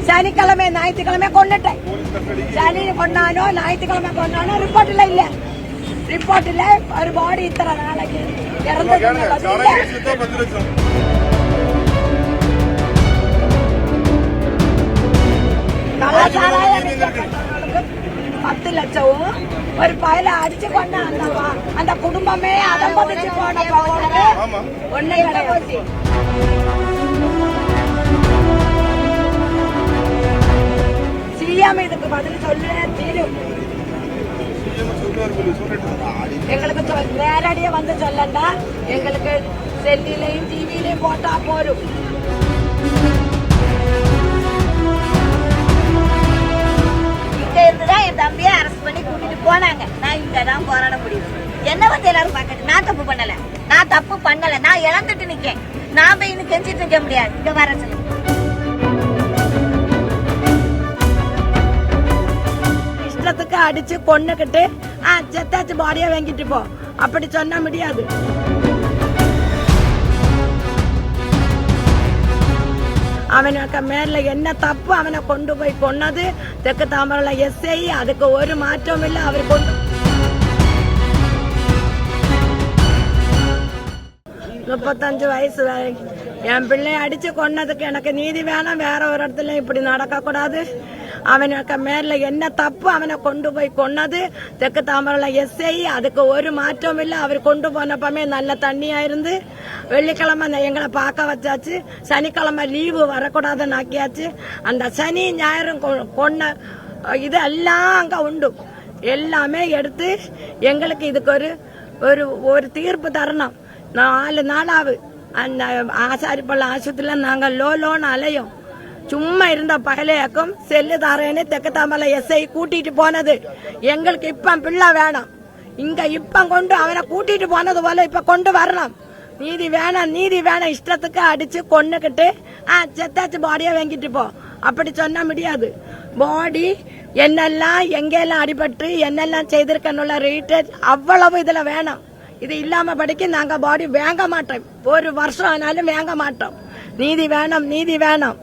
சனிக்கிழமை ஞாயிற்றுக்கிழமை கொண்டுட்டேன். சனி கொண்டானோ ஞாயிற்றுக்கிழமை கொண்டானோ ரிப்போர்ட்ல இல்ல. ரிப்போர்ட்ல ஒரு பாடி இத்தனை நாளைக்கு இறந்தது 10 லட்சம் ஒரு பயல அடிச்சு கொண்ட அந்த குடும்பமே அதம்பதிச்சு போன ஒண்ணே கிடையாது. சிஎம் இதுக்கு பதில் சொல்ல தீரும். எங்களுக்கு நேரடியா வந்து சொல்லண்டா, எங்களுக்கு செல்லிலையும் டிவிலையும் போட்டா போரும். இங்க இருந்துதான் என் தம்பியை அரெஸ்ட் பண்ணி கூட்டிட்டு போனாங்க. நான் இங்கதான் போராட முடியும். என்ன வந்து எல்லாரும் பாக்கட்டு, நான் தப்பு பண்ணல, நான் இழந்துட்டு நிக்கேன். நான் போய் இன்னும் கெஞ்சிட்டு நிக்க முடியாது. இங்க வர சொல்லு. இஷ்டத்துக்கு அடிச்சு கொன்னுக்கிட்டு செத்தாச்சு பாடியா வாங்கிட்டு போ அப்படி சொன்ன முடியாது. அவனுக்கு மேல என்ன தப்பு, அவனை கொண்டு போய் கொன்னது தெற்கு தாம்பரம் எஸ்ஐ. அதுக்கு ஒரு மாற்றம் இல்லை. அவர் கொண்டு 35 வயசு என் பிள்ளைய அடிச்சு கொன்னதுக்கு எனக்கு நீதி வேணும். வேற ஒரு இடத்துல இப்படி நடக்க கூடாது. அவனுக்கு மேல என்ன தப்பு, அவனை கொண்டு போய் கொன்னது தெற்கு தாம்பரம் எஸ்ஐ. அதுக்கு ஒரு மாற்றம் இல்லை. அவர் கொண்டு போனப்பமே நல்ல தண்ணியா இருந்து வெள்ளிக்கிழமை எங்களை பார்க்க வச்சாச்சு. சனிக்கிழமை லீவு வரக்கூடாதுன்னு ஆக்கியாச்சு. அந்த சனி ஞாயிறும் கொன்ன இது எல்லாம் அங்க உண்டு. எல்லாமே எடுத்து எங்களுக்கு இதுக்கு ஒரு தீர்ப்பு தரணும். 4 நாளாவது அந்த ஆசாரிப்பள்ளம் ஆஸ்பத்திரியில நாங்க லோன்னு அலையும். சும்மா இருந்த பகலையாக்கும் செல்லு தாரேன்னு தெற்கு தாம்பரம் எஸ்ஐ கூட்டிட்டு போனது. எங்களுக்கு இப்ப பிள்ளை வேணும். இங்க இப்ப கொண்டு அவனை கூட்டிட்டு போனது போல இப்ப கொண்டு வரலாம். நீதி வேணும். இஷ்டத்துக்கு அடிச்சு கொன்னுக்கிட்டு செத்தாச்சு பாடியா வாங்கிட்டு போ அப்படி சொன்ன முடியாது. பாடி என்னெல்லாம் எங்கெல்லாம் அடிபட்டு என்னெல்லாம் செய்திருக்கணும்ல ரீட்டேஜ் அவ்வளவு இதுல வேணும். இது இல்லாம படிக்க நாங்க பாடி வாங்க மாட்டோம். ஒரு வருஷம் ஆனாலும் வாங்க மாட்டோம். நீதி வேணும்.